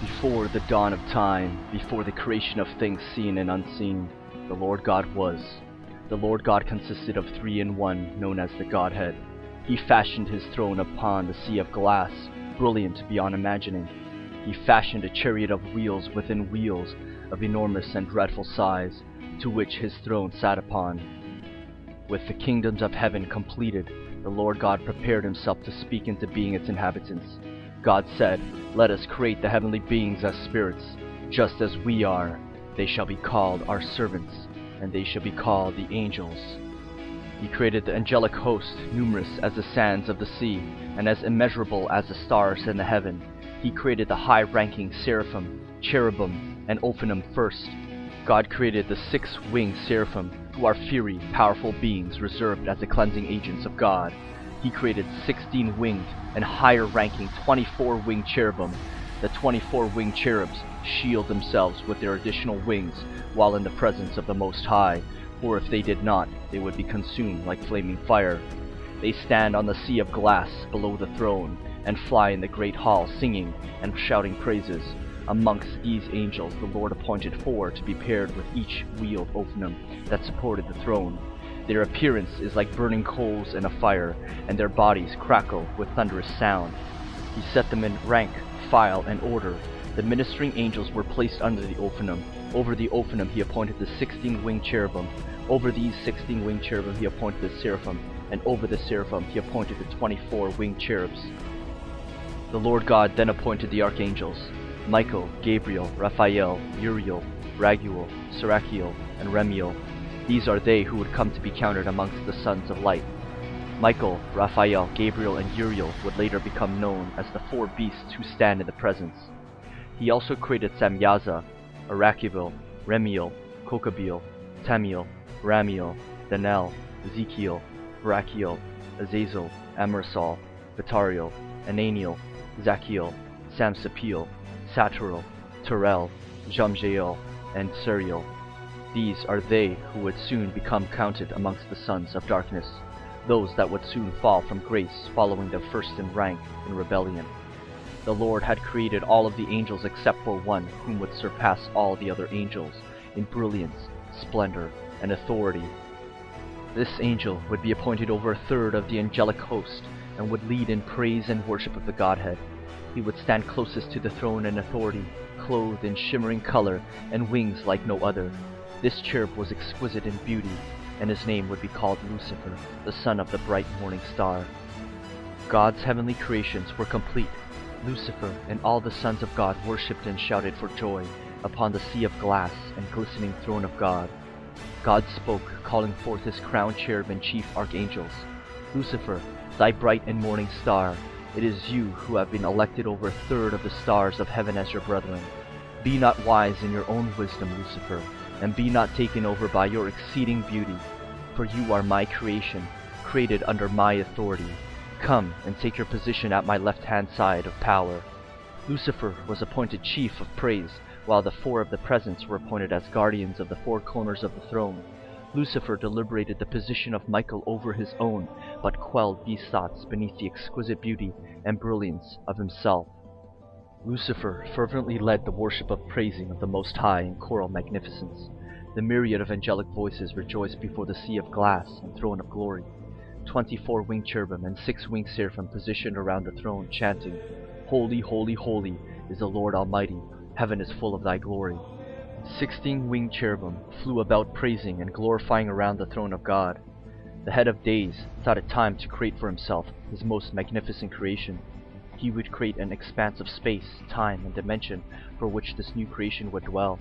Before the dawn of time, before the creation of things seen and unseen, the Lord God was. The Lord God consisted of three in one, known as the Godhead. He fashioned his throne upon the sea of glass, brilliant beyond imagining. He fashioned a chariot of wheels within wheels of enormous and dreadful size, to which his throne sat upon. With the kingdoms of heaven completed, the Lord God prepared himself to speak into being its inhabitants. God said, "Let us create the heavenly beings as spirits, just as we are. They shall be called our servants, and they shall be called the angels." He created the angelic host, numerous as the sands of the sea, and as immeasurable as the stars in the heaven. He created the high-ranking seraphim, cherubim, and ophanim first. God created the six-winged seraphim, who are fiery, powerful beings reserved as the cleansing agents of God. He created 16-winged and higher-ranking 24-winged cherubim. The 24-winged cherubs shield themselves with their additional wings while in the presence of the Most High, for if they did not, they would be consumed like flaming fire. They stand on the sea of glass below the throne, and fly in the great hall singing and shouting praises. Amongst these angels the Lord appointed 4 to be paired with each wheeled ophanim that supported the throne. Their appearance is like burning coals in a fire, and their bodies crackle with thunderous sound. He set them in rank, file, and order. The ministering angels were placed under the ophanim. Over the ophanim he appointed the 16-winged cherubim. Over these 16-winged cherubim he appointed the seraphim, and over the seraphim he appointed the 24-winged cherubs. The Lord God then appointed the archangels: Michael, Gabriel, Raphael, Uriel, Raguel, Serachiel, and Remiel. These are they who would come to be counted amongst the sons of light. Michael, Raphael, Gabriel, and Uriel would later become known as the 4 beasts who stand in the presence. He also created Samyaza, Arachiel, Remiel, Kokabeel, Tamiel, Ramiel, Danel, Ezekiel, Barachiel, Azazel, Amarsal, Betariel, Ananiel, Zachiel, Samsapiel, Saturel, Terrell, Jamjael, and Seriel. These are they who would soon become counted amongst the sons of darkness, those that would soon fall from grace following their first in rank in rebellion. The Lord had created all of the angels except for one whom would surpass all the other angels in brilliance, splendor, and authority. This angel would be appointed over a third of the angelic host and would lead in praise and worship of the Godhead. He would stand closest to the throne in authority, clothed in shimmering color and wings like no other. This cherub was exquisite in beauty, and his name would be called Lucifer, the son of the bright morning star. God's heavenly creations were complete. Lucifer and all the sons of God worshipped and shouted for joy upon the sea of glass and glistening throne of God. God spoke, calling forth his crowned cherub and chief archangels. "Lucifer, thy bright and morning star, it is you who have been elected over a third of the stars of heaven as your brethren. Be not wise in your own wisdom, Lucifer, and be not taken over by your exceeding beauty, for you are my creation, created under my authority. Come and take your position at my left-hand side of power." Lucifer was appointed chief of praise, while the 4 of the presence were appointed as guardians of the 4 corners of the throne. Lucifer deliberated the position of Michael over his own, but quelled these thoughts beneath the exquisite beauty and brilliance of himself. Lucifer fervently led the worship of praising of the Most High in choral magnificence. The myriad of angelic voices rejoiced before the sea of glass and throne of glory. 24-winged cherubim and 6-winged seraphim positioned around the throne, chanting, "Holy, holy, holy is the Lord Almighty. Heaven is full of thy glory." 16-winged cherubim flew about praising and glorifying around the throne of God. The head of days thought it time to create for himself his most magnificent creation. He would create an expanse of space, time, and dimension for which this new creation would dwell.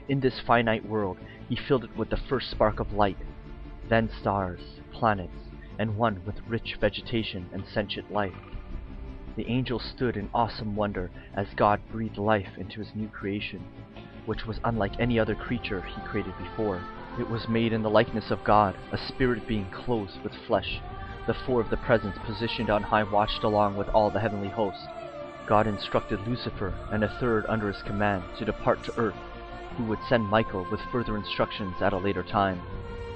In this finite world, he filled it with the first spark of light, then stars, planets, and one with rich vegetation and sentient life. The angels stood in awesome wonder as God breathed life into his new creation, which was unlike any other creature he created before. It was made in the likeness of God, a spirit being clothed with flesh. The 4 of the presence positioned on high watched along with all the heavenly host. God instructed Lucifer and a third under his command to depart to earth, who would send Michael with further instructions at a later time.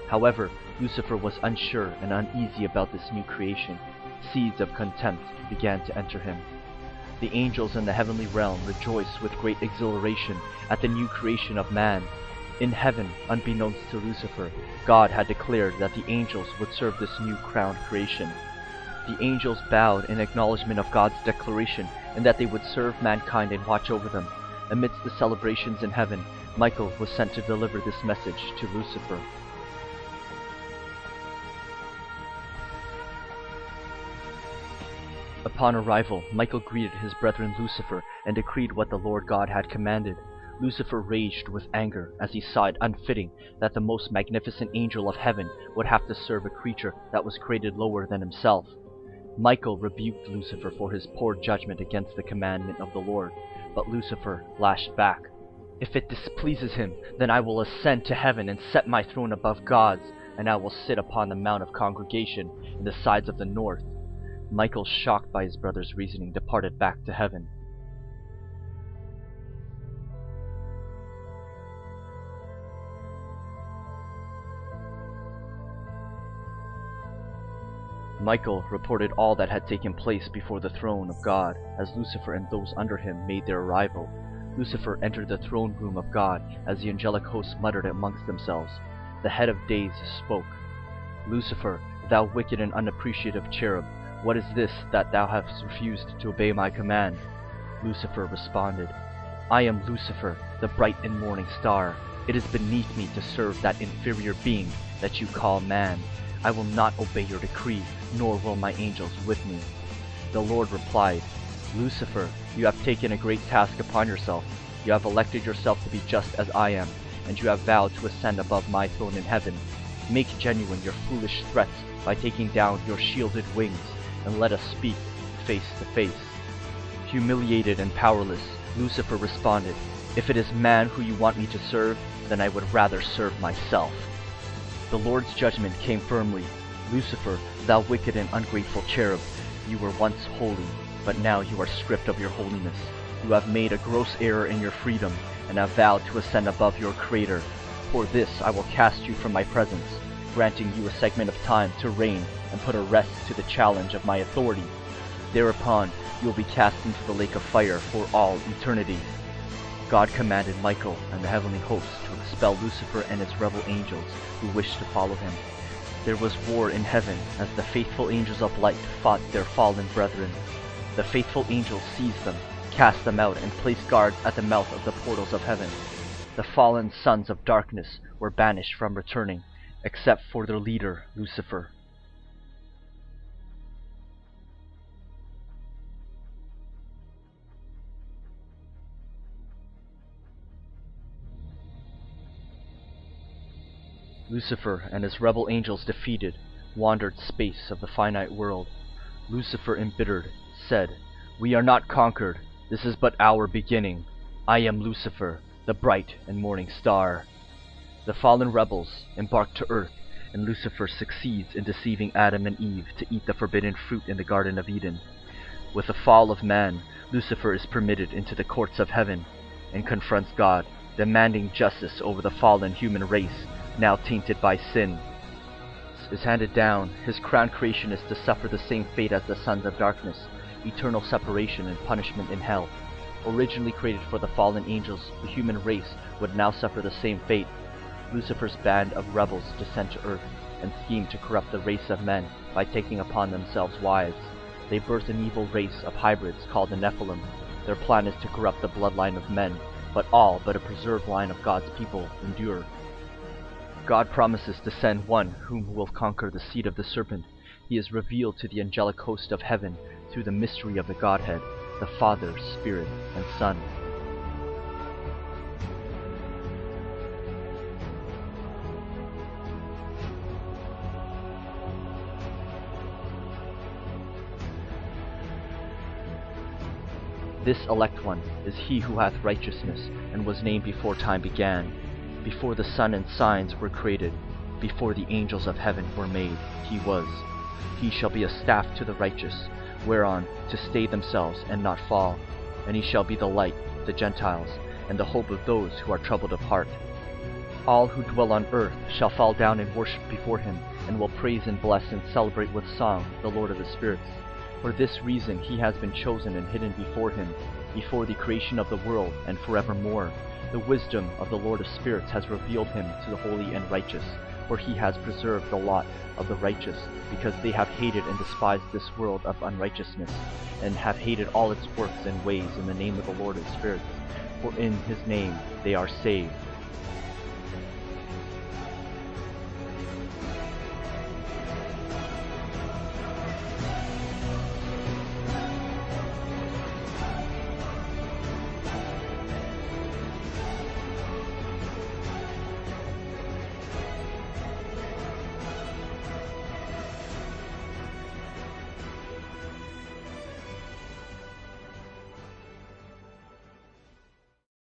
However, Lucifer was unsure and uneasy about this new creation. Seeds of contempt began to enter him. The angels in the heavenly realm rejoiced with great exhilaration at the new creation of man. In heaven, unbeknownst to Lucifer, God had declared that the angels would serve this new crowned creation. The angels bowed in acknowledgement of God's declaration and that they would serve mankind and watch over them. Amidst the celebrations in heaven, Michael was sent to deliver this message to Lucifer. Upon arrival, Michael greeted his brethren Lucifer and decreed what the Lord God had commanded. Lucifer raged with anger as he saw it unfitting that the most magnificent angel of heaven would have to serve a creature that was created lower than himself. Michael rebuked Lucifer for his poor judgment against the commandment of the Lord, but Lucifer lashed back. "If it displeases him, then I will ascend to heaven and set my throne above God's, and I will sit upon the mount of congregation in the sides of the north." Michael, shocked by his brother's reasoning, departed back to heaven. Michael reported all that had taken place before the throne of God, as Lucifer and those under him made their arrival. Lucifer entered the throne room of God as the angelic hosts muttered amongst themselves. The head of days spoke. "Lucifer, thou wicked and unappreciative cherub, what is this that thou hast refused to obey my command?" Lucifer responded, "I am Lucifer, the bright and morning star. It is beneath me to serve that inferior being that you call man. I will not obey your decree, nor will my angels with me." The Lord replied, "Lucifer, you have taken a great task upon yourself. You have elected yourself to be just as I am, and you have vowed to ascend above my throne in heaven. Make genuine your foolish threats by taking down your shielded wings, and let us speak face to face." Humiliated and powerless, Lucifer responded, "If it is man who you want me to serve, then I would rather serve myself." The Lord's judgment came firmly. "Lucifer, thou wicked and ungrateful cherub, you were once holy, but now you are stripped of your holiness. You have made a gross error in your freedom, and have vowed to ascend above your Creator. For this I will cast you from my presence, granting you a segment of time to reign and put a rest to the challenge of my authority. Thereupon you will be cast into the lake of fire for all eternity." God commanded Michael and the heavenly hosts to expel Lucifer and his rebel angels who wished to follow him. There was war in heaven as the faithful angels of light fought their fallen brethren. The faithful angels seized them, cast them out, and placed guards at the mouth of the portals of heaven. The fallen sons of darkness were banished from returning, except for their leader, Lucifer. Lucifer and his rebel angels defeated, wandered space of the finite world. Lucifer, embittered, said, "We are not conquered. This is but our beginning. I am Lucifer, the bright and morning star." The fallen rebels embarked to earth, and Lucifer succeeds in deceiving Adam and Eve to eat the forbidden fruit in the Garden of Eden. With the fall of man, Lucifer is permitted into the courts of heaven and confronts God, demanding justice over the fallen human race, now tainted by sin. Is handed down, his crowned creation is to suffer the same fate as the sons of darkness, eternal separation and punishment in hell. Originally created for the fallen angels, the human race would now suffer the same fate. Lucifer's band of rebels descend to earth and scheme to corrupt the race of men by taking upon themselves wives. They birth an evil race of hybrids called the Nephilim. Their plan is to corrupt the bloodline of men, but all but a preserved line of God's people endure. God promises to send one whom will conquer the seed of the serpent. He is revealed to the angelic host of heaven through the mystery of the Godhead, the Father, Spirit, and Son. This elect one is he who hath righteousness, and was named before time began. Before the sun and signs were created, before the angels of heaven were made, he was. He shall be a staff to the righteous, whereon to stay themselves and not fall. And he shall be the light of the Gentiles, and the hope of those who are troubled of heart. All who dwell on earth shall fall down and worship before him, and will praise and bless and celebrate with song the Lord of the spirits. For this reason he has been chosen and hidden before him, before the creation of the world and forevermore. The wisdom of the Lord of spirits has revealed him to the holy and righteous, for he has preserved the lot of the righteous, because they have hated and despised this world of unrighteousness, and have hated all its works and ways in the name of the Lord of spirits. For in his name they are saved.